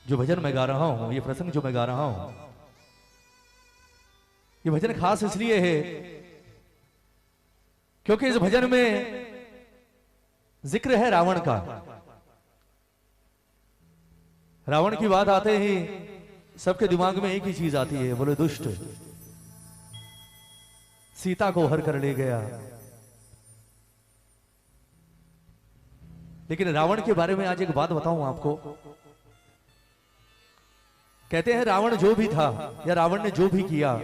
जो भजन मैं गा रहा हूं, ये प्रसंग जो मैं गा रहा हूं, ये भजन खास इसलिए है क्योंकि इस भजन में जिक्र है रावण का। रावण की बात आते ही सबके दिमाग में एक ही चीज आती है, बोले दुष्ट सीता को हर कर ले गया। लेकिन रावण के बारे में आज एक बात बताऊं आपको। कहते हैं रावण जो भी था या रावण ने जो भी किया,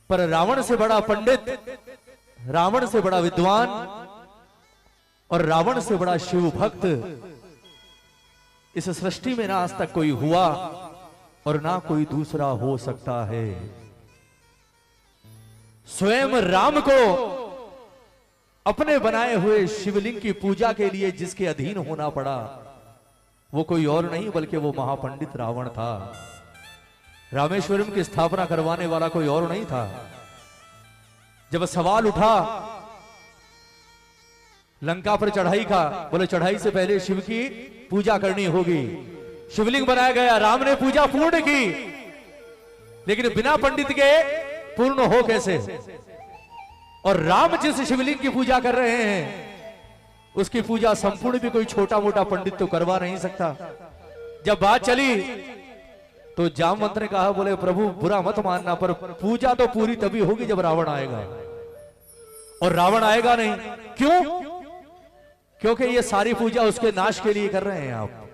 पर रावण से बड़ा पंडित, रावण से बड़ा विद्वान और रावण से बड़ा शिव भक्त इस सृष्टि में ना आज तक कोई हुआ और ना कोई दूसरा हो सकता है। स्वयं राम को अपने बनाए हुए शिवलिंग की पूजा के लिए जिसके अधीन होना पड़ा, वो कोई और नहीं बल्कि वो महापंडित रावण था। रामेश्वरम की स्थापना करवाने वाला कोई और नहीं था। जब सवाल उठा लंका पर चढ़ाई का, बोले चढ़ाई से पहले शिव की पूजा करनी होगी। शिवलिंग बनाया गया, राम ने पूजा पूर्ण की, लेकिन बिना पंडित के पूर्ण हो कैसे? और राम जिस शिवलिंग की पूजा कर रहे हैं उसकी पूजा संपूर्ण भी कोई छोटा मोटा पंडित तो करवा नहीं सकता। जब बात चली तो जामवंत ने कहा, बोले प्रभु बुरा मत मानना, पर पूजा तो पूरी तभी होगी जब रावण आएगा, और रावण आएगा नहीं। क्यों? क्योंकि ये सारी पूजा उसके नाश के लिए कर रहे हैं आप।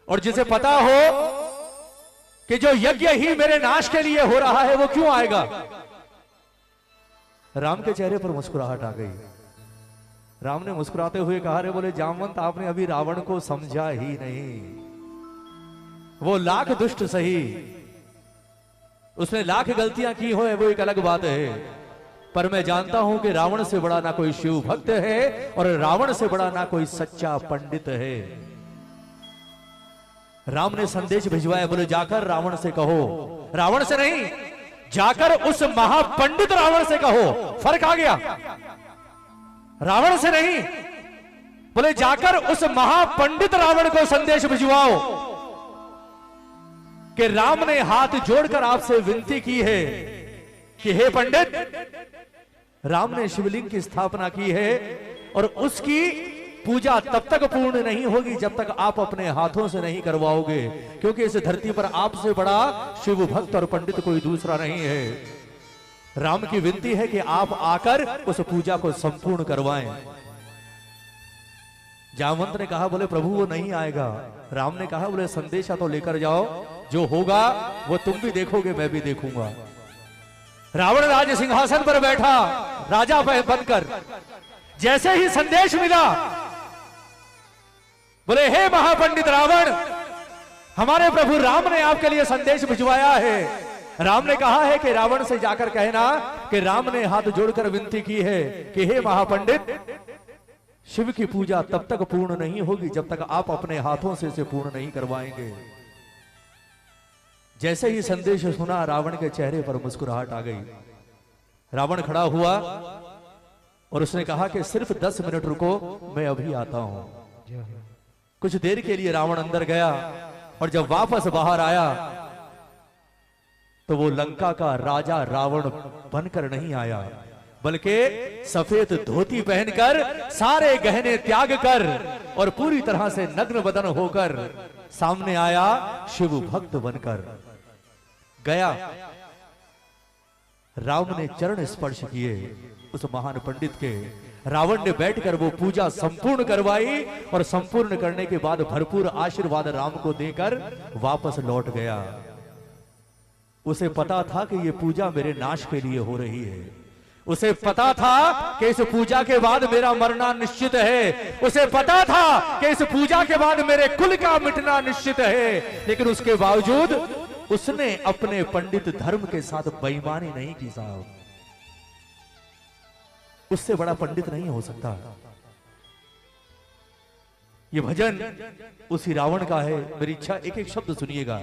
और जिसे पता हो कि जो यज्ञ ही मेरे नाश के लिए हो रहा है वो क्यों आएगा? राम के चेहरे पर मुस्कुराहट आ गई। राम ने मुस्कुराते हुए कहा, रे बोले जामवंत आपने अभी रावण को समझा ही नहीं। वो लाख दुष्ट सही, उसने लाख गलतियां की हो, वो एक अलग बात है, पर मैं जानता हूं कि रावण से बड़ा ना कोई शिव भक्त है और रावण से बड़ा ना कोई सच्चा पंडित है। राम ने संदेश भिजवाया, बोले जाकर रावण से कहो, रावण से नहीं, जाकर उस महापंडित रावण से कहो। फर्क आ गया, रावण से नहीं, बोले जाकर उस महापंडित रावण को संदेश भिजवाओ कि राम ने हाथ जोड़कर आपसे विनती की है कि हे पंडित, राम ने शिवलिंग की स्थापना की है और उसकी पूजा तब तक पूर्ण नहीं होगी जब तक आप अपने हाथों से नहीं करवाओगे, क्योंकि इस धरती पर आपसे बड़ा शिव भक्त और पंडित कोई दूसरा नहीं है। राम की विनती है कि आप आकर उस पूजा को संपूर्ण करवाएं। जामवंत ने कहा, बोले प्रभु वो नहीं आएगा। राम ने कहा, बोले संदेशा तो लेकर जाओ, जो होगा वो तुम भी देखोगे, मैं भी देखूंगा। रावण राज सिंहासन पर बैठा राजा बनकर, जैसे ही संदेश मिला, बोले हे महापंडित रावण, हमारे प्रभु राम ने आपके लिए संदेश भिजवाया है। राम ने कहा है कि रावण से जाकर कहना कि राम ने हाथ जोड़कर विनती की है कि हे महापंडित, शिव की पूजा तब तक पूर्ण नहीं होगी जब तक आप अपने हाथों से इसे पूर्ण नहीं करवाएंगे। जैसे ही संदेश सुना, रावण के चेहरे पर मुस्कुराहट आ गई। रावण खड़ा हुआ और उसने कहा कि सिर्फ 10 मिनट रुको, मैं अभी आता हूं। कुछ देर के लिए रावण अंदर गया और जब वापस बाहर आया तो वो लंका का राजा रावण बनकर नहीं आया, बल्कि सफेद धोती पहनकर, सारे गहने त्याग कर और पूरी तरह से नग्न बदन होकर सामने आया, शिव भक्त बनकर गया। राम ने चरण स्पर्श किए उस महान पंडित के। रावण ने बैठकर वो पूजा संपूर्ण करवाई और संपूर्ण करने के बाद भरपूर आशीर्वाद राम को देकर वापस लौट गया। उसे पता था कि ये पूजा मेरे नाश के लिए हो रही है। उसे पता था कि इस पूजा के बाद मेरा मरना निश्चित है। उसे पता था कि इस पूजा के बाद मेरे कुल का मिटना निश्चित है, लेकिन उसके बावजूद उसने अपने पंडित धर्म के साथ बेईमानी नहीं की साहब। उससे बड़ा पंडित नहीं हो सकता। ये भजन उसी रावण का है। मेरी इच्छा एक एक शब्द सुनिएगा।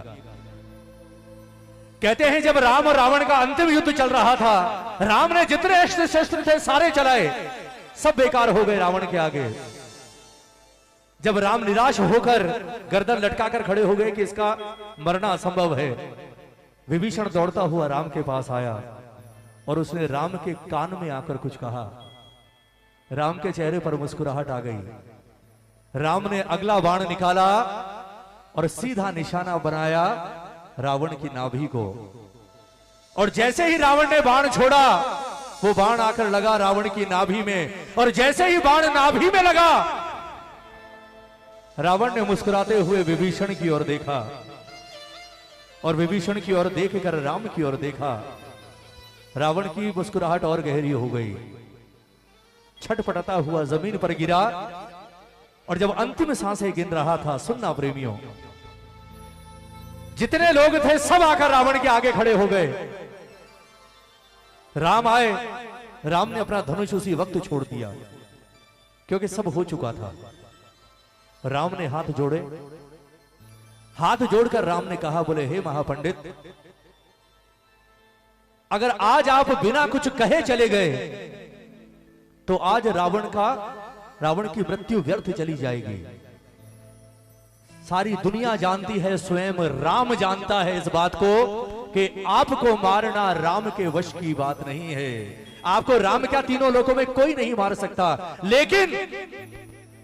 कहते हैं जब राम और रावण का अंतिम युद्ध चल रहा था, राम ने जितने अस्त्र शस्त्र थे सारे चलाए, सब बेकार हो गए रावण के आगे। जब राम निराश होकर गर्दन लटकाकर खड़े हो गए कि इसका मरना असंभव है, विभीषण दौड़ता हुआ राम के पास आया और उसने राम के कान में आकर कुछ कहा। राम के चेहरे पर मुस्कुराहट आ गई। राम ने अगला बाण निकाला और सीधा निशाना बनाया रावण की नाभि को, और जैसे ही रावण ने बाण छोड़ा वो बाण आकर लगा रावण की नाभि में, और जैसे ही बाण नाभि में लगा रावण ने मुस्कुराते हुए विभीषण की ओर देखा, और विभीषण की ओर देखकर राम की ओर देखा। रावण की मुस्कुराहट और गहरी हो गई, छटपटाता हुआ जमीन पर गिरा, और जब अंतिम सांसें गिन रहा था, सुनना प्रेमियों, जितने लोग थे सब आकर रावण के आगे खड़े हो गए। राम आए, राम ने अपना धनुष उसी वक्त छोड़ दिया क्योंकि सब हो चुका था। राम ने हाथ जोड़े, हाथ जोड़कर राम ने कहा, बोले हे महापंडित, अगर आज आप बिना कुछ कहे चले गए तो आज रावण की मृत्यु व्यर्थ चली जाएगी। सारी दुनिया जानती है, स्वयं राम जानता है इस बात को कि आपको मारना राम के वश की बात नहीं है। आपको राम क्या तीनों लोकों में कोई नहीं मार सकता, लेकिन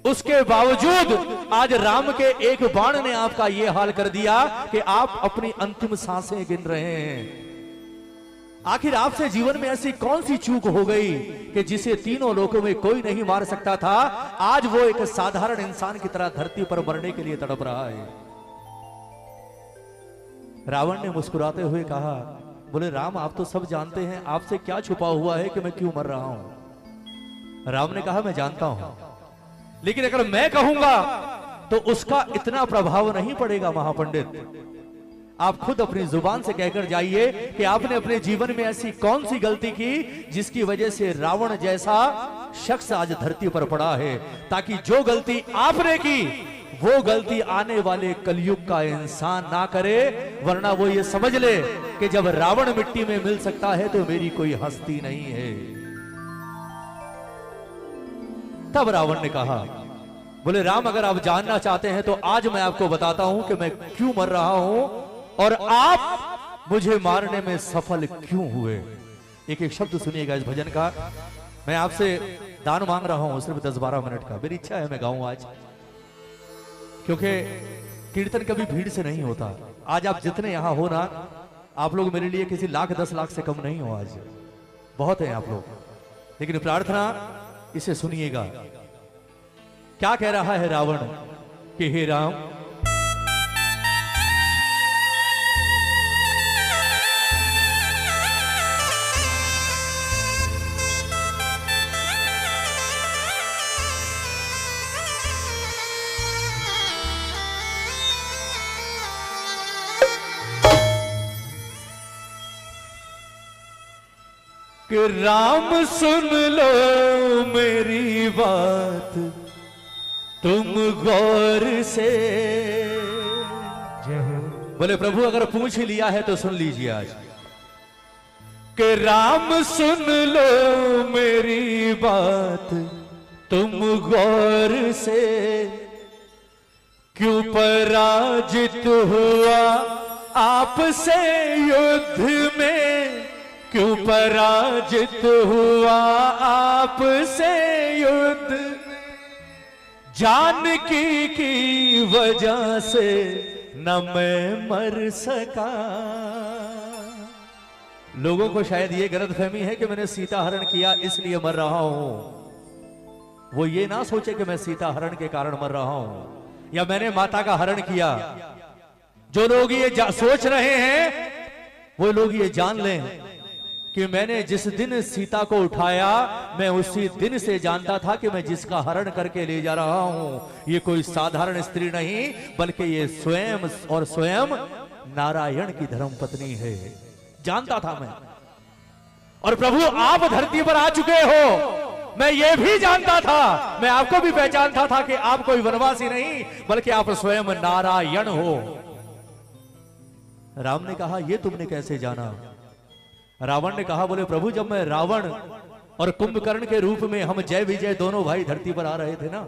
उसके बावजूद आज राम के एक बाण ने आपका यह हाल कर दिया कि आप अपनी अंतिम सांसें गिन रहे हैं। आखिर आपसे जीवन में ऐसी कौन सी चूक हो गई कि जिसे तीनों लोकों में कोई नहीं मार सकता था, आज वो एक साधारण इंसान की तरह धरती पर मरने के लिए तड़प रहा है। रावण ने मुस्कुराते हुए कहा, बोले राम, आप तो सब जानते हैं, आपसे क्या छुपा हुआ है कि मैं क्यों मर रहा हूं। राम ने कहा, मैं जानता हूं, लेकिन अगर मैं कहूंगा तो उसका इतना प्रभाव नहीं पड़ेगा महापंडित। आप खुद अपनी जुबान से कहकर जाइए कि आपने अपने जीवन में ऐसी कौन सी गलती की जिसकी वजह से रावण जैसा शख्स आज धरती पर पड़ा है, ताकि जो गलती आपने की वो गलती आने वाले कलयुग का इंसान ना करे, वरना वो ये समझ ले कि जब रावण मिट्टी में मिल सकता है तो मेरी कोई हस्ती नहीं है। तब रावण ने कहा, बोले राम, अगर आप जानना चाहते हैं तो आज मैं आपको बताता हूं कि मैं क्यों मर रहा हूं और आप मुझे मारने में सफल क्यों हुए। एक एक शब्द सुनिएगा इस भजन का। मैं आपसे दान मांग रहा हूं सिर्फ 10-12 मिनट का। मेरी इच्छा है मैं गाऊं आज, क्योंकि कीर्तन कभी भीड़ से नहीं होता। आज आप जितने यहां हो ना, आप लोग मेरे लिए किसी लाख 10 लाख से कम नहीं हो। आज बहुत है आप लोग, लेकिन प्रार्थना इसे सुनिएगा। क्या कह रहा है रावण कि हे राम, कि राम सुन लो मेरी बात तुम गौर से। बोले प्रभु, अगर पूछ ही लिया है तो सुन लीजिए आज। कि राम सुन लो मेरी बात तुम गौर से, क्यों पराजित हुआ आपसे युद्ध में, क्यों पराजित हुआ आपसे युद्ध, जानकी की वजह से न मैं मर सका। लोगों को शायद ये गलतफहमी है कि मैंने सीता हरण किया इसलिए मर रहा हूं। वो ये ना सोचे कि मैं सीता हरण के कारण मर रहा हूं या मैंने माता का हरण किया। जो लोग ये सोच रहे हैं वो लोग ये जान लें कि मैंने जिस दिन सीता को उठाया, मैं उसी दिन से जानता था कि मैं जिसका हरण करके ले जा रहा हूं ये कोई साधारण स्त्री नहीं, बल्कि ये स्वयं और स्वयं नारायण की धर्मपत्नी है। जानता था मैं। और प्रभु, आप धरती पर आ चुके हो, मैं ये भी जानता था, मैं आपको भी पहचानता था कि आप कोई वनवासी नहीं बल्कि आप स्वयं नारायण हो। राम ने कहा, ये तुमने कैसे जाना? रावण ने कहा, बोले प्रभु, जब मैं रावण और कुंभकर्ण के रूप में हम जय विजय दोनों भाई धरती पर आ रहे थे ना,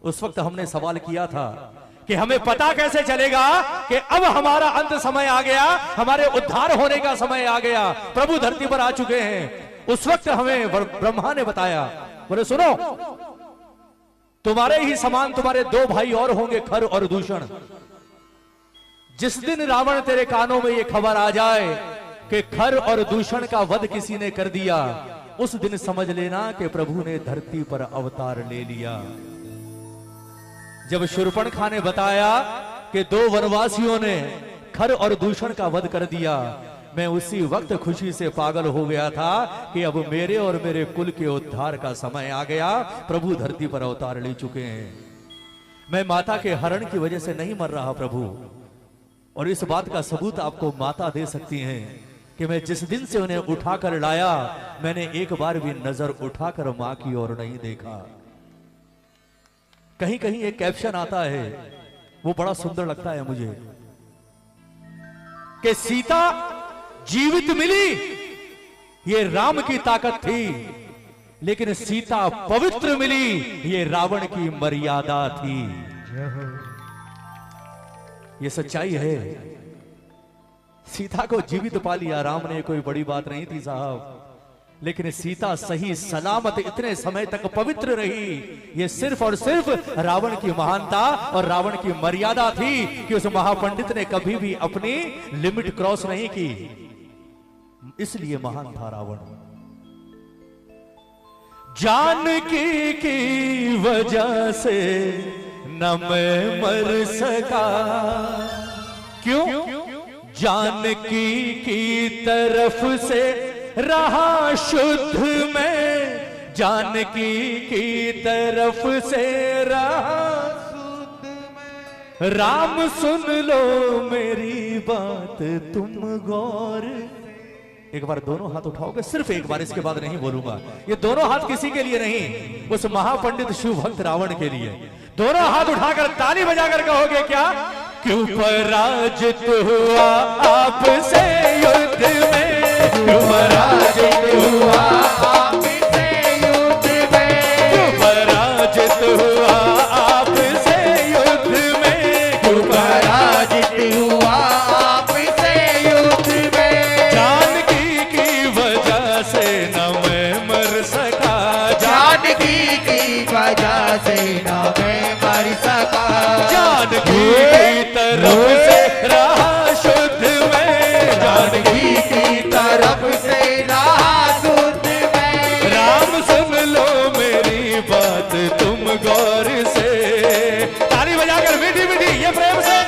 उस वक्त हमने सवाल किया था कि हमें पता कैसे चलेगा कि अब हमारा अंत समय आ गया, हमारे उद्धार होने का समय आ गया, प्रभु धरती पर आ चुके हैं। उस वक्त हमें ब्रह्मा ने बताया, बोले सुनो, तुम्हारे ही समान तुम्हारे दो भाई और होंगे, खर और दूषण। जिस दिन रावण तेरे कानों में ये खबर आ जाए कि खर और दूषण का वध किसी ने कर दिया, उस दिन समझ लेना कि प्रभु ने धरती पर अवतार ले लिया। जब शूर्पणखा ने बताया कि दो वनवासियों ने खर और दूषण का वध कर दिया, मैं उसी वक्त खुशी से पागल हो गया था कि अब मेरे और मेरे कुल के उद्धार का समय आ गया, प्रभु धरती पर अवतार ले चुके हैं। मैं माता के हरण की वजह से नहीं मर रहा प्रभु, और इस बात का सबूत आपको माता दे सकती हैं कि मैं जिस दिन से उन्हें उठाकर लाया, मैंने एक बार भी नजर उठाकर मां की ओर नहीं देखा। कहीं कहीं एक कैप्शन आता है, वो बड़ा सुंदर लगता है मुझे, कि सीता जीवित मिली ये राम की ताकत थी, लेकिन सीता पवित्र मिली ये रावण की मर्यादा थी। ये सच्चाई है। सीता को जीवित पा लिया राम ने, कोई बड़ी बात नहीं थी साहब, लेकिन सीता सही सलामत इतने समय तक पवित्र रही, ये सिर्फ और सिर्फ रावण की महानता और रावण की मर्यादा थी कि उस महापंडित ने कभी भी अपनी लिमिट क्रॉस नहीं की, इसलिए महान था रावण। जानकी की वजह से न मैं मर सका, क्यों? जानकी की तरफ से रहा शुद्ध में, जानकी की तरफ से रहा शुद्ध में। राम सुन लो मेरी बात तुम गौर। एक बार दोनों हाथ उठाओगे, सिर्फ एक बार, इसके बाद नहीं बोलूंगा। ये दोनों हाथ किसी के लिए नहीं, उस महापंडित शिव भक्त रावण के लिए। दोनों हाथ उठाकर ताली बजाकर कहोगे क्या? क्यों पराजित हुआ आपसे युद्ध में, क्यों पराजित हुआ आपसे युद्ध में, क्यों पराजित हुआ आपसे युद्ध में, क्यों पराजित हुआ आपसे युद्ध में। जानकी की वजह से न मैं मर सका, जानकी की वजह से न मैं मर सका। जानकी की तरफ से रहा शुद्ध में, जानकी की तरफ से रहा शुद्ध में। राम सुन लो मेरी बात तुम गौर से। ताली बजाकर मीठी मीठी ये प्रेम से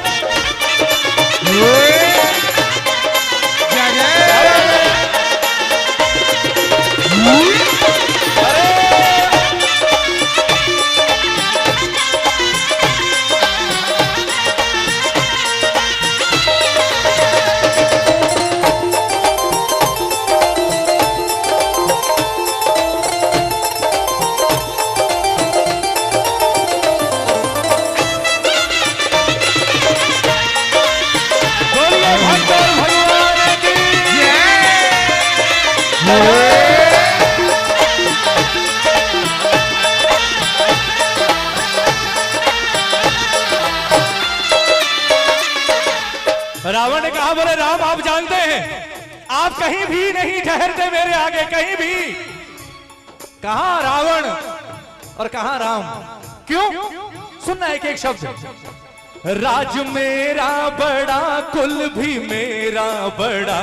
रावण ने कहा, बोले राम आप जानते हैं आप कहीं भी नहीं ठहरते मेरे आगे, कहीं भी। कहां रावण और कहां राम? क्यों? सुनना एक एक शब्द। राज मेरा बड़ा कुल भी मेरा बड़ा,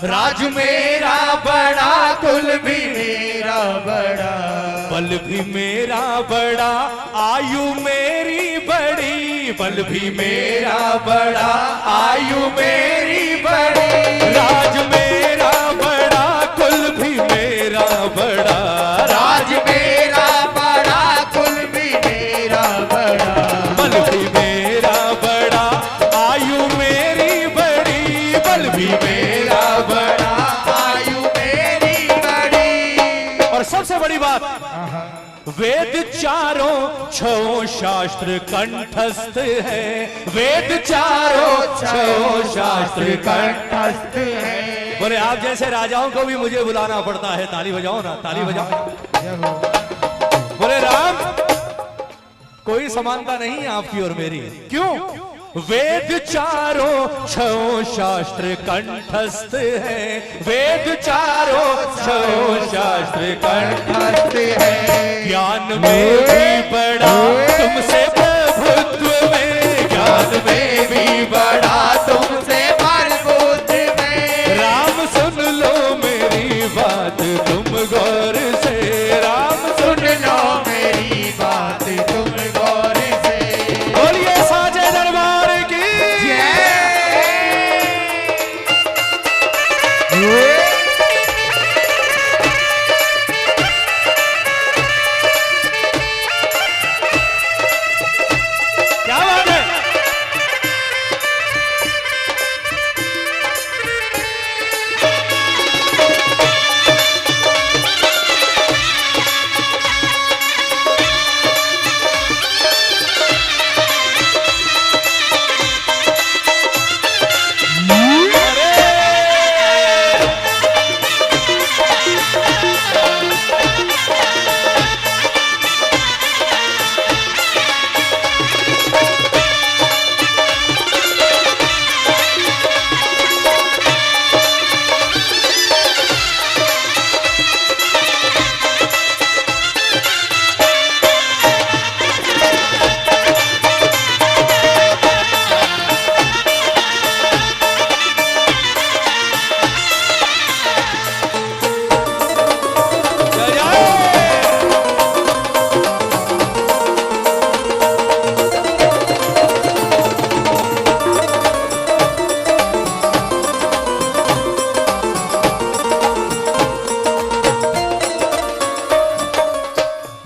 राज मेरा बड़ा कुल भी मेरा बड़ा, बल भी मेरा बड़ा आयु मेरी बड़ी, बल भी मेरा बड़ा आयु मेरी बड़ी। राज मेरा बड़ा कुल भी मेरा बड़ा, राज मेरा बड़ा कुल भी मेरा बड़ा, बल भी मेरा बड़ा आयु मेरी बड़ी, बल भी मेरा बड़ा आयु मेरी बड़ी। और सबसे बड़ी बात, वेद चारों छो शास्त्र कंठस्थ है, वेद चारों छो शास्त्र कंठस्थ है। बोले आप जैसे राजाओं को भी मुझे बुलाना पड़ता है। ताली बजाओ ना, ताली बजाओ। बोले राम कोई समानता नहीं है आपकी और मेरी। क्यों? वेद चारों छो शास्त्र कंठस्थ है, वेद चारों छो शास्त्र कंठस्थ है। ज्ञान में भी बड़ा तुमसे प्रभुत्व में, ज्ञान में भी बड़ा तुमसे प्रभुत्व में। राम सुन लो मेरी बात तुम गौर से, राम सुन लो मेरी बात तुम गौर से। बोलिए साजे दरबार की क्या बात है।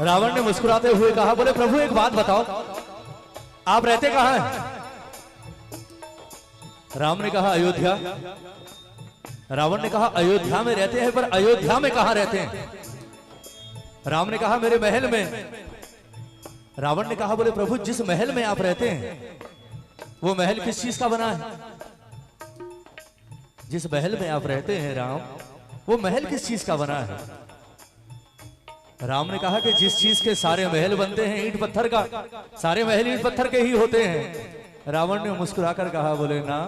रावण ने मुस्कुराते हुए कहा, बोले प्रभु एक बात बताओ, आप रहते कहां हैं? राम ने कहा अयोध्या। रावण ने कहा अयोध्या में रहते हैं, पर अयोध्या में कहां रहते हैं? राम ने कहा मेरे महल में। रावण ने कहा, बोले प्रभु जिस महल में आप रहते हैं वो महल किस चीज का बना है? जिस महल में आप रहते हैं राम, वो महल किस चीज का बना है? राम ने कहा कि जिस चीज के सारे महल बनते हैं ईंट पत्थर का, सारे महल ईंट पत्थर के ही होते हैं। रावण ने मुस्कुराकर कहा, बोले ना,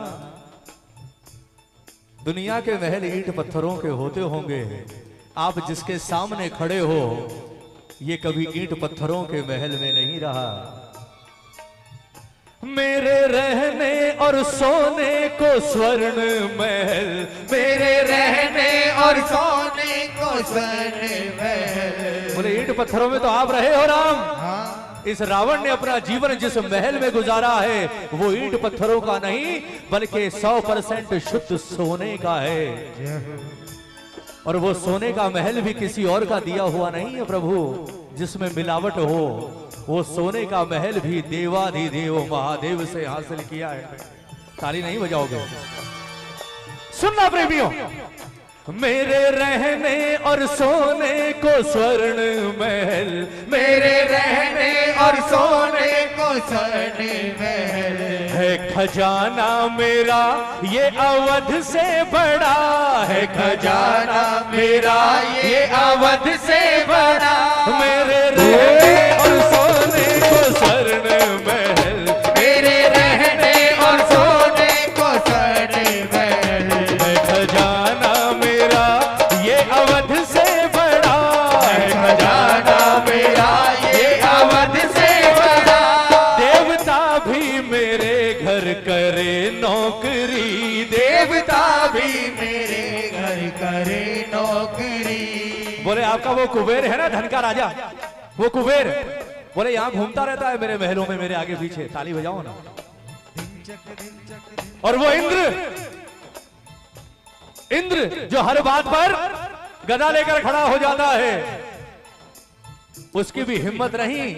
दुनिया के महल ईंट पत्थरों के होते होंगे, आप जिसके सामने खड़े हो ये कभी ईंट पत्थरों के महल में नहीं रहा। मेरे रहने और सोने को स्वर्ण महल, मेरे रहने और सोने को स्वर्ण महल। बोले ईंट पत्थरों में तो आप रहे हो राम। हाँ। इस रावण ने अपना जीवन जिस महल में गुजारा है वो ईंट पत्थरों का नहीं बल्कि 100% शुद्ध सोने का है। और वो सोने का महल भी किसी और का दिया हुआ नहीं है प्रभु जिसमें मिलावट हो। वो सोने का महल भी देवाधिदेव महादेव से हासिल किया है। ताली नहीं बजाओगे? सुनना प्रेमियों, मेरे रहने और सोने को स्वर्ण महल, मेरे रहने और सोने को स्वर्ण महल है। खजाना मेरा ये अवध से बड़ा है, खजाना मेरा ये अवध से बड़ा। मेरे रहने और सोने को स्वर्ण महल, मेरे रहने और सोने को स्वर्ण महल है। खजाना मेरा ये अवध से बड़ा है, खजाना मेरा ये अवध से बड़ा। देवता भी मेरे घर करे नौकरी, देवता भी मेरे घर करे नौकरी। बोले आपका वो कुबेर है ना धन का राजा, वो कुबेर बोले यहाँ घूमता रहता है मेरे महलों में मेरे आगे पीछे। ताली बजाओ ना। और वो इंद्र जो हर बात पर गदा लेकर खड़ा हो जाता है, उसकी भी हिम्मत नहीं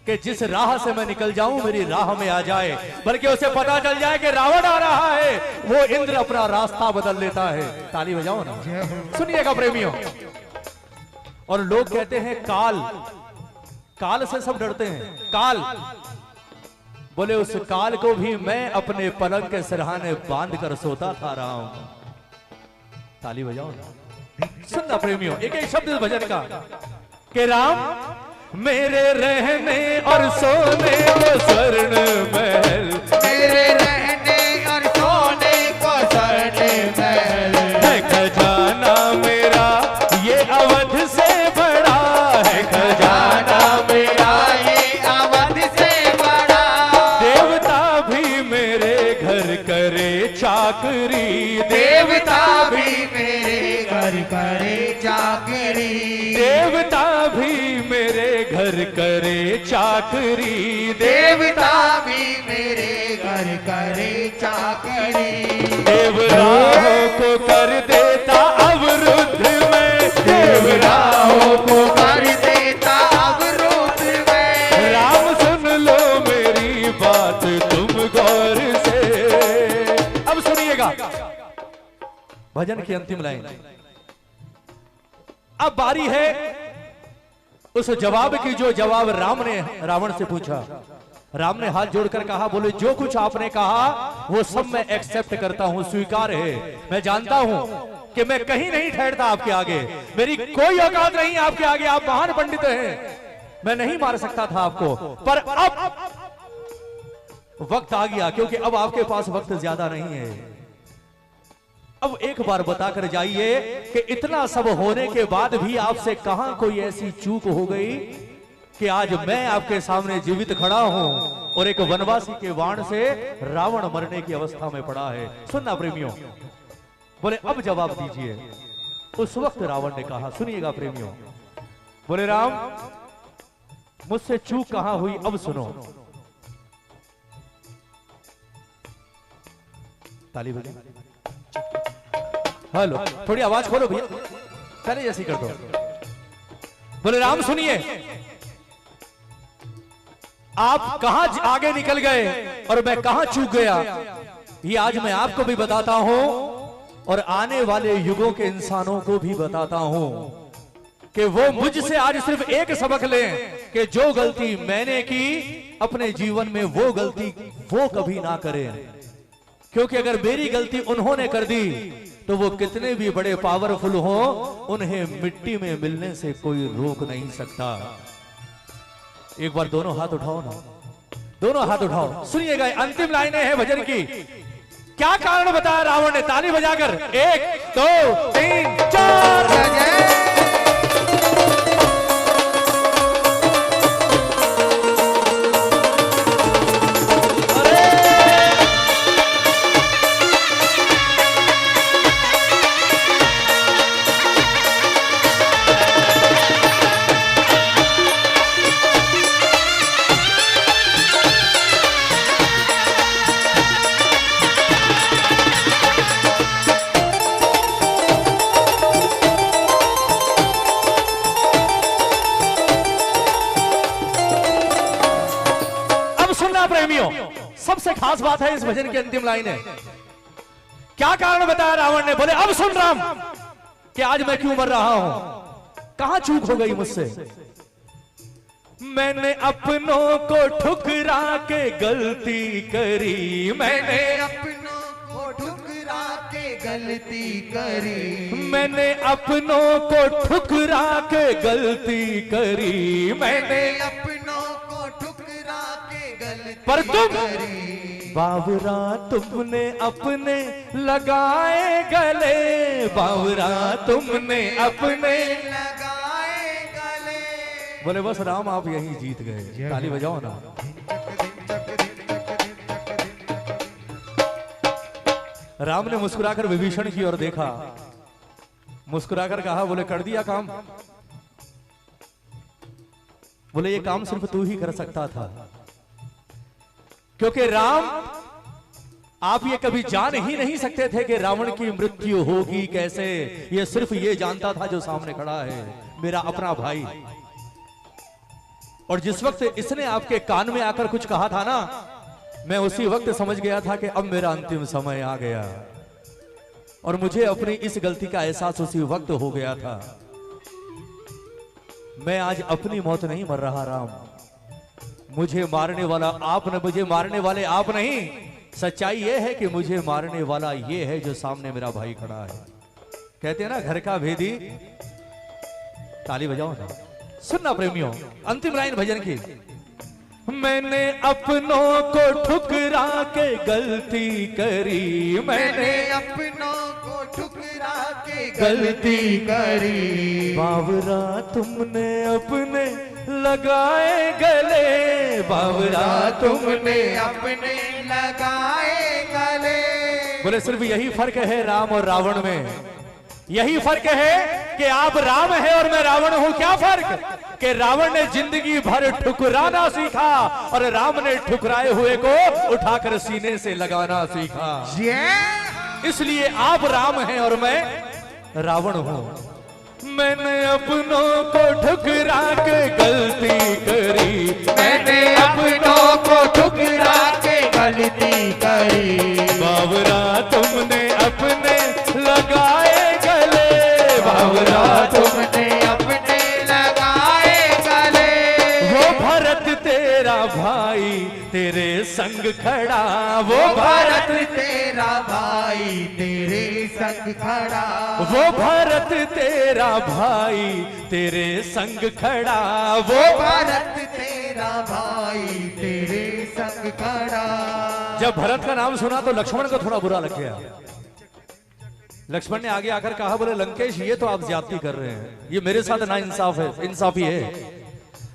कि जिस राह से मैं निकल जाऊं मेरी राह में आ जाए, बल्कि उसे पता चल जाए कि रावण आ रहा है, वो इंद्र अपना रास्ता बदल लेता है। ताली बजाओ ना। सुनिएगा प्रेमियों। और लोग कहते हैं काल, काल से सब डरते हैं। काल बोले उस काल को भी मैं अपने पलंग के सिरहाने बांध कर सोता था रहा हूं। ताली बजाओ ना। सुनना प्रेमियों, एक एक शब्द इस भजन का कि राम मेरे रहने और सोने को स्वर्ण महल, मेरे रहने और सोने को स्वर्ण महल, है खजाना मेरा ये अवध से बड़ा, है खजाना मेरा ये अवध से बड़ा। देवता भी मेरे घर करे चाकरी, देवता भी मेरे घर करे चाकरी, देवता भी मेरे घर करे चाकरी, देवता भी मेरे घर करे चाकरी। देवराहों को कर देता अवरुद्ध में, देवराहों को कर देता अवरोध में। राम सुन लो मेरी बात तुम गौर से। अब सुनिएगा भजन की अंतिम लाइन। अब बारी है उस जवाब की जो जवाब राम ने रावण से पूछा। राम ने हाथ जोड़कर कहा, बोले जो कुछ आपने कहा वो सब मैं एक्सेप्ट करता हूं, स्वीकार है। मैं जानता हूं कि मैं कहीं नहीं ठहरता आपके आगे, मेरी कोई औकात नहीं आपके आगे, आप महान पंडित हैं, मैं नहीं मार सकता था आपको। पर अब वक्त आ गया, क्योंकि अब आपके पास वक्त ज्यादा नहीं है। अब एक बार बताकर जाइए कि इतना सब होने के बाद भी आपसे कहां कोई ऐसी चूक हो गई कि आज मैं आपके सामने जीवित खड़ा हूं और एक वनवासी के बाण से रावण मरने की अवस्था में पड़ा है। सुनना प्रेमियों, बोले अब जवाब दीजिए। उस वक्त रावण ने कहा, सुनिएगा प्रेमियों, बोले राम मुझसे चूक कहां हुई, अब सुनो। ताली बजाओ। हेलो, थोड़ी आवाज खोलो भैया, पहले जैसी कर दो। बोले राम सुनिए, आप कहां आगे निकल गए और मैं कहां चूक गया, ये आज मैं आपको भी बताता हूं और आने वाले युगों के इंसानों को भी बताता हूं कि वो मुझसे आज सिर्फ एक सबक लें कि जो गलती मैंने की अपने जीवन में वो गलती वो कभी ना करें। क्योंकि अगर मेरी गलती उन्होंने कर दी तो वो कितने भी बड़े पावरफुल हो, उन्हें मिट्टी में मिलने से कोई रोक नहीं सकता। एक बार दोनों हाथ उठाओ ना, दोनों हाथ उठाओ। सुनिएगा अंतिम लाइनें हैं भजन की। क्या कारण बताया रावण ने, ताली बजाकर 1 2 3 4। प्रेमियों, सबसे खास बात है इस भजन की अंतिम लाइन है। क्या कारण बताया रावण ने, बोले अब सुन राम कि आज मैं क्यों मर रहा हूं, कहां चूक हो गई मुझसे। मैंने अपनों को ठुकरा के गलती करी, मैंने अपनों को ठुकरा के गलती करी, मैंने अपनों को ठुकरा के गलती करी, मैंने अपनों को ठुकरा के गलती पर तुम करी। बावरा तुमने अपने लगाए गले, बावरा तुमने अपने लगाए गले। बोले बस राम आप यही जीत गए, ताली बजाओ ना। राम ने मुस्कुराकर विभीषण की ओर देखा, मुस्कुराकर कहा, बोले कर दिया काम। बोले ये काम सिर्फ तू ही कर सकता था, क्योंकि राम आप ये कभी जान ही नहीं सकते थे कि रावण की मृत्यु होगी कैसे। ये सिर्फ ये जानता था जो सामने खड़ा है, मेरा अपना भाई। और जिस वक्त इसने आपके कान में आकर कुछ कहा था ना, मैं उसी वक्त समझ गया था कि अब मेरा अंतिम समय आ गया, और मुझे अपनी इस गलती का एहसास उसी वक्त हो गया था। मैं आज अपनी मौत नहीं मर रहा राम, मुझे मारने वाला आप न, मुझे मारने वाले आप नहीं। सच्चाई यह है कि मुझे मारने वाला ये है जो सामने मेरा भाई खड़ा है। कहते हैं ना घर का भेदी, ताली बजाओ ना। सुनना प्रेमियों, अंतिम लाइन भजन की। मैंने अपनों को ठुकरा के गलती करी, मैंने अपनों को ठुकरा के गलती करी। बावरा तुमने अपने लगाए गले, बावरा तुमने अपने लगाए गले। बोले सिर्फ यही फर्क है राम और रावण में, यही फर्क है कि आप राम है और मैं रावण हूं। क्या फर्क कि रावण ने जिंदगी भर ठुकराना सीखा और राम ने ठुकराए हुए को उठाकर सीने से लगाना सीखा। इसलिए आप राम हैं और मैं रावण हूं। मैंने अपनों को ठुकरा के गलती करी, मैंने अपनों को ठुकरा के गलती करी। बावरा तुमने अपने लगाए गले, बावरा तुमने अपने लगाए गले। वो भरत तेरा भाई तेरे संग खड़ा, वो भरत तेरा भाई तेरे संग खड़ा। वो भरत तेरा भाई तेरे संग खड़ा, वो भरत तेरा भाई तेरे संग खड़ा। जब भरत का नाम सुना तो लक्ष्मण को थोड़ा बुरा लग गया। लक्ष्मण ने आगे आकर कहा, बोले लंकेश ये तो आप ज्यादती कर रहे हैं, ये मेरे साथ ना इंसाफ है, इंसाफी है।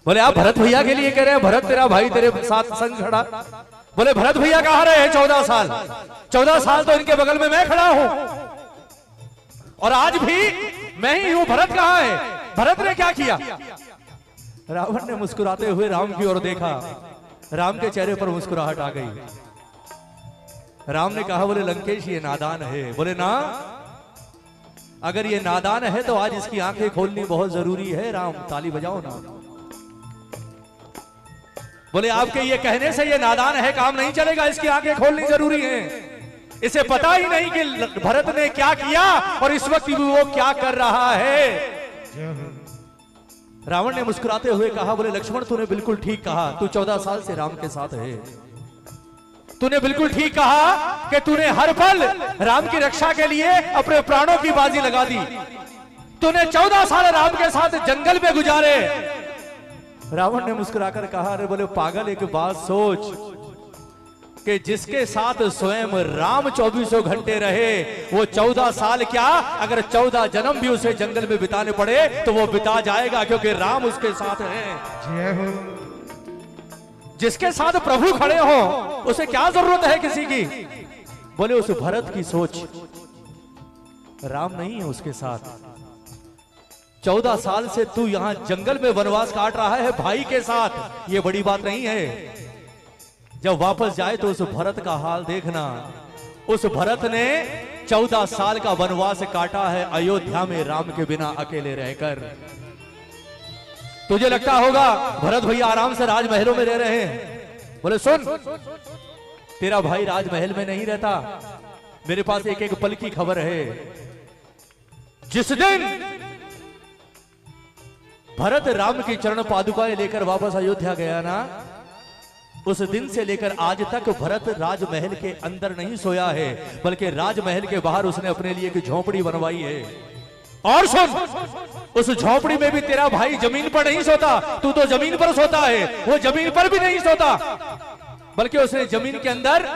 बोले आप भरत भैया के लिए कह रहे हैं, भरत तेरा भाई तेरे साथ संग खड़ा। बोले भरत भैया कहाँ रहे हैं 14 साल, 14 साल तो इनके बगल में मैं खड़ा हूं और आज भी मैं ही हूं, भरत कहाँ है, भरत ने क्या किया। रावण ने मुस्कुराते हुए राम की ओर देखा, राम के चेहरे पर मुस्कुराहट आ गई। राम ने कहा, बोले लंकेश ये नादान है। बोले ना, अगर ये नादान है तो आज इसकी आंखें खोलनी बहुत जरूरी है। राम ताली बजाओ ना। बोले आपके ये कहने से ये नादान है काम नहीं चलेगा, इसकी आंखें खोलनी जरूरी है। इसे पता ही नहीं कि भरत ने क्या किया और इस वक्त भी वो क्या कर रहा है। रावण ने मुस्कुराते हुए कहा, बोले लक्ष्मण तूने बिल्कुल ठीक कहा, तू 14 साल से राम के साथ है। तूने बिल्कुल ठीक कहा कि तूने हर पल राम की रक्षा के लिए अपने प्राणों की बाजी लगा दी। तूने 14 साल राम के साथ जंगल में गुजारे। रावण ने मुस्कुराकर कहा, अरे बोले पागल एक बात सोच कि जिसके साथ स्वयं राम 2400 घंटे रहे, वो 14 साल क्या अगर 14 जन्म भी उसे जंगल में बिताने पड़े तो वो बिता जाएगा, क्योंकि राम उसके साथ है। जिसके साथ प्रभु खड़े हो उसे क्या जरूरत है किसी की। बोले उस भरत की सोच, राम नहीं है उसके साथ। 14 साल से तू यहां जंगल में वनवास काट रहा है भाई के साथ, ये बड़ी बात नहीं है। जब वापस जाए तो उस भरत का हाल देखना। उस भरत ने 14 साल का वनवास काटा है अयोध्या में राम के बिना अकेले रहकर। तुझे लगता होगा भरत भैया आराम से राजमहलों में रह रहे हैं। बोले सुन, तेरा भाई राजमहल में नहीं रहता। मेरे पास एक एक पल की खबर है। जिस दिन भरत राम की चरण पादुकाएं लेकर वापस अयोध्या गया ना, उस दिन से लेकर आज तक भरत राजमहल के अंदर नहीं सोया है, बल्कि राजमहल के बाहर उसने अपने लिए एक झोपड़ी बनवाई है। और सुन, उस झोपड़ी में भी तेरा भाई जमीन पर नहीं सोता, तू तो जमीन पर सोता है। वो जमीन पर भी नहीं सोता, बल्कि उसने जमीन के अंदर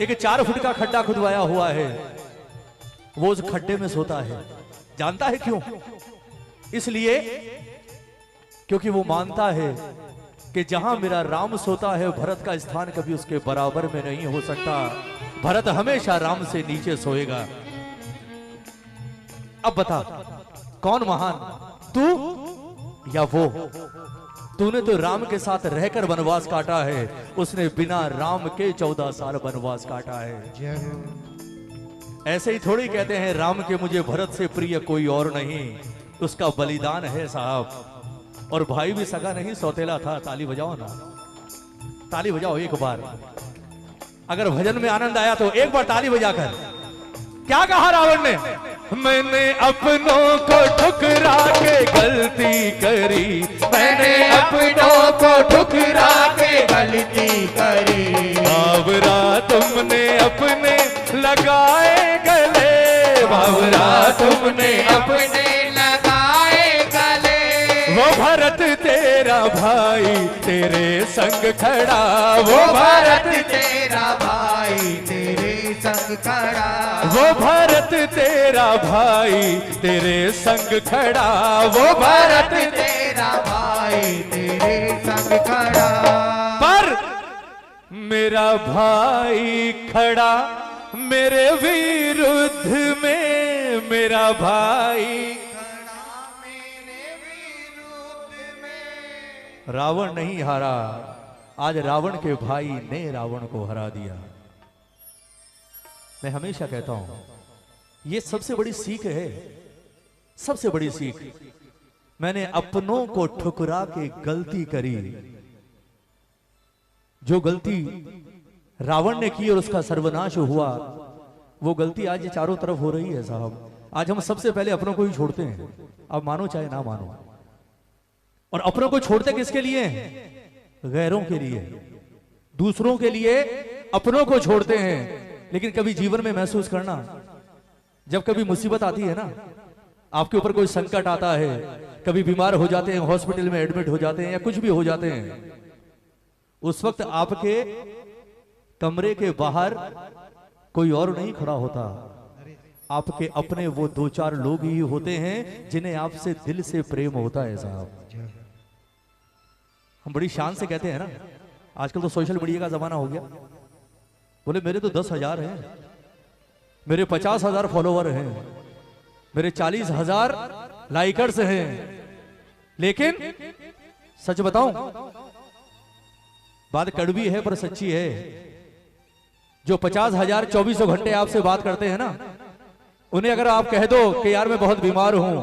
एक 4 फुट का खड्डा खुदवाया हुआ है। वो उस खड्डे में सोता है। जानता है क्यों? इसलिए क्योंकि वो मानता है कि जहां मेरा राम सोता है, भरत का स्थान कभी उसके बराबर में नहीं हो सकता। भरत हमेशा राम से नीचे सोएगा। अब बता कौन महान, तू या वो? तूने तो राम के साथ रहकर वनवास काटा है, उसने बिना राम के 14 साल वनवास काटा है। ऐसे ही थोड़ी कहते हैं राम के मुझे भरत से प्रिय कोई और नहीं, उसका बलिदान है साहब। और भाई भी सगा नहीं, सौतेला था। ताली बजाओ ना, ताली बजाओ एक बार। अगर भजन में आनंद आया तो एक बार ताली बजाकर। क्या कहा रावण ने? मैंने अपनों को ठुकरा के गलती करी, मैंने अपनों को ठुकरा के गलती करी। बावरा तुमने अपने लगाए गले, बावरा तुमने अपने लगाए गले। वो भरत भाई तेरे संग खड़ा, वो भारत तेरा भाई तेरे संग खड़ा, वो भारत तेरा भाई तेरे संग खड़ा, वो भारत तेरा भाई तेरे संग खड़ा। पर मेरा भाई खड़ा मेरे विरुद्ध में, मेरा भाई मेरे विरुद्ध में। रावण नहीं हारा, आज रावण के भाई ने रावण को हरा दिया। मैं हमेशा कहता हूं ये सबसे बड़ी सीख है, सबसे बड़ी सीख। मैंने अपनों को ठुकरा के गलती करी, जो गलती रावण ने की और उसका सर्वनाश हुआ, वो गलती आज चारों तरफ हो रही है साहब। आज हम सबसे पहले अपनों को ही छोड़ते हैं, आप मानो चाहे ना मानो। और अपनों को छोड़ते किसके लिए? गैरों के लिए, दूसरों के लिए अपनों को छोड़ते हैं। लेकिन कभी जीवन में महसूस करना, जब कभी मुसीबत आती है ना, आपके ऊपर कोई संकट आता है, कभी बीमार हो जाते हैं, हॉस्पिटल में एडमिट हो जाते हैं या कुछ भी हो जाते हैं, उस वक्त आपके कमरे के बाहर कोई और नहीं खड़ा होता, आपके अपने वो दो चार लोग ही होते हैं जिन्हें आपसे दिल से प्रेम होता है साहब। हम बड़ी शान से कहते हैं ना, आजकल तो सोशल मीडिया का जमाना हो गया, बोले मेरे तो 10,000 हैं, मेरे 50,000 फॉलोवर हैं, मेरे 40,000 लाइकर्स हैं। लेकिन सच बताऊं, बात कड़वी है पर सच्ची है। जो 50,000 2400 घंटे आपसे बात करते हैं ना, उन्हें अगर आप कह दो कि यार मैं बहुत बीमार हूं,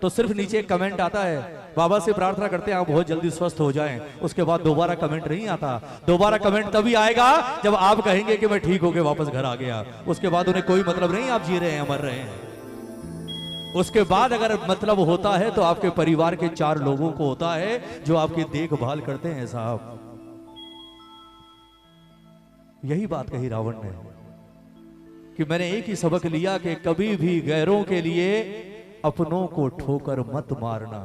तो सिर्फ नीचे एक कमेंट आता है, बाबा से प्रार्थना करते हैं आप बहुत जल्दी स्वस्थ हो जाएं। उसके बाद दोबारा कमेंट नहीं आता। दोबारा कमेंट तभी आएगा जब आप कहेंगे कि मैं ठीक होके वापस घर आ गया। उसके बाद उन्हें कोई मतलब नहीं आप जी रहे हैं, मर रहे हैं। उसके बाद अगर मतलब होता है तो आपके परिवार के 4 लोगों को होता है जो आपकी देखभाल करते हैं साहब। यही बात कही रावण ने कि मैंने एक ही सबक लिया कि कभी भी गैरों के लिए अपनों को ठोकर मत मारना।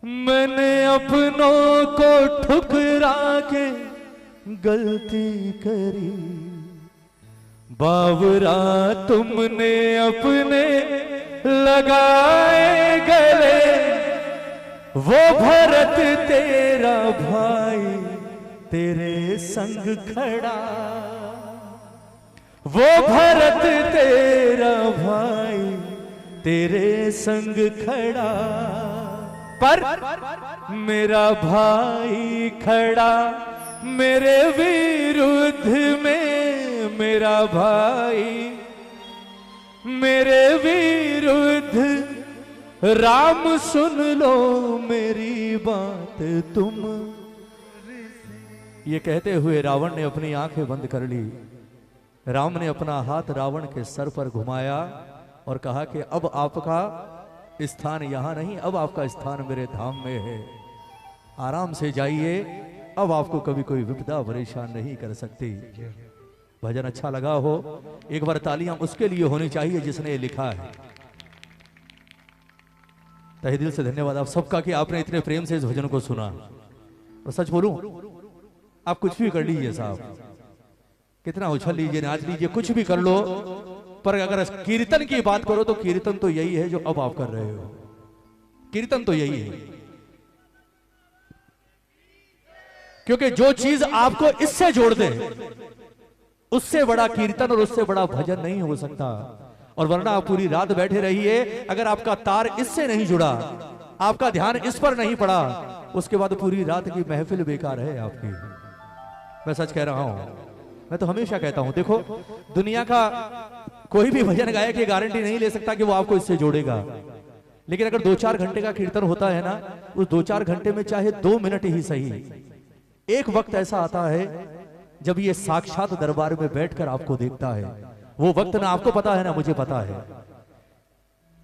मैंने अपनों को ठुकरा के गलती करी, बावरा तुमने अपने लगाए गले, वो भरत तेरा भाई तेरे संग खड़ा, वो भरत तेरा भाई तेरे संग खड़ा, पर मेरा भाई खड़ा मेरे विरुद्ध में, मेरा भाई मेरे विरुद्ध। राम सुन लो मेरी बात तुम। ये कहते हुए रावण ने अपनी आंखें बंद कर ली। राम ने अपना हाथ रावण के सर पर घुमाया और कहा कि अब आपका स्थान यहां नहीं, अब आपका स्थान मेरे धाम में है। आराम से जाइए, अब आपको कभी कोई विपदा परेशान नहीं कर सकती। भजन अच्छा लगा हो, एक बार तालियां उसके लिए होनी चाहिए जिसने ये लिखा है। तहे दिल से धन्यवाद आप सबका कि आपने इतने प्रेम से इस भजन को सुना। और सच बोलूं, आप कुछ भी कर लीजिए साहब, कितना उछल लीजिए, नाच लीजिए, कुछ भी कर लो, पर अगर कीर्तन की बात करो तो कीर्तन तो यही है जो अब आप कर रहे हो। कीर्तन तो यही है, क्योंकि जो चीज आपको इससे जोड़ दे उससे बड़ा कीर्तन और उससे बड़ा भजन नहीं हो सकता। और वरना आप पूरी रात बैठे रहिए, अगर आपका तार इससे नहीं जुड़ा, आपका ध्यान इस पर नहीं पड़ा, उसके बाद पूरी रात की महफिल बेकार है आपकी। मैं सच कह रहा हूं, मैं तो हमेशा कहता हूं, देखो दुनिया का कोई भी भजन गायक ये गारंटी नहीं ले सकता कि वो आपको इससे जोड़ेगा। लेकिन अगर 2-4 घंटे का कीर्तन होता है ना, उस 2-4 घंटे में चाहे 2 मिनट ही सही, एक वक्त ऐसा आता है जब ये साक्षात दरबार में बैठकर आपको देखता है। वो वक्त ना आपको पता है ना मुझे पता है।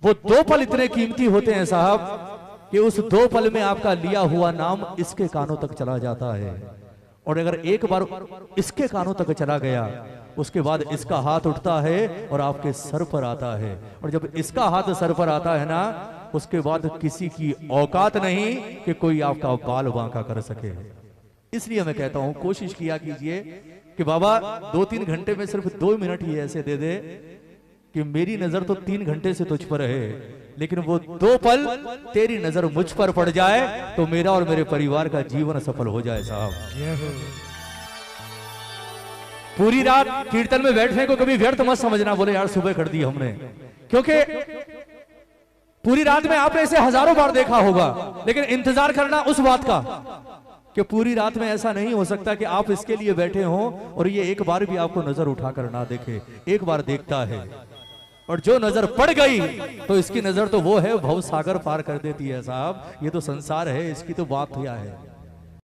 वो 2 पल इतने कीमती होते हैं साहब कि उस 2 पल में आपका लिया हुआ नाम इसके कानों तक चला जाता है। और अगर एक बार इसके कानों तक चला गया, उसके बाद इसका हाथ उठता है और आपके सर पर आता है। और जब इसका हाथ सर पर आता है ना, उसके बाद किसी की औकात नहीं कि कोई आपका बाल बांका कर सके। इसलिए मैं कहता हूं कोशिश किया कीजिए कि बाबा 2-3 घंटे में सिर्फ 2 मिनट ही ऐसे दे दे कि मेरी नजर तो 3 घंटे से तुझ पर है, लेकिन वो 2 पल तेरी नजर मुझ पर पड़ जाए तो मेरा और मेरे परिवार का जीवन सफल हो जाए साहब। पूरी रात कीर्तन में बैठने को कभी व्यर्थ मत समझना, बोले यार सुबह कर दी हमने, क्योंकि पूरी रात में आपने इसे हजारों बार देखा होगा, लेकिन इंतजार करना उस बात का कि पूरी रात में ऐसा नहीं हो सकता कि आप इसके लिए बैठे हो और ये एक बार भी आपको नजर उठाकर ना देखे। एक बार देखता है और जो नजर पड़ गई तो इसकी नजर तो वो है भव सागर पार कर देती है साहब। ये तो संसार है, इसकी तो बात क्या है।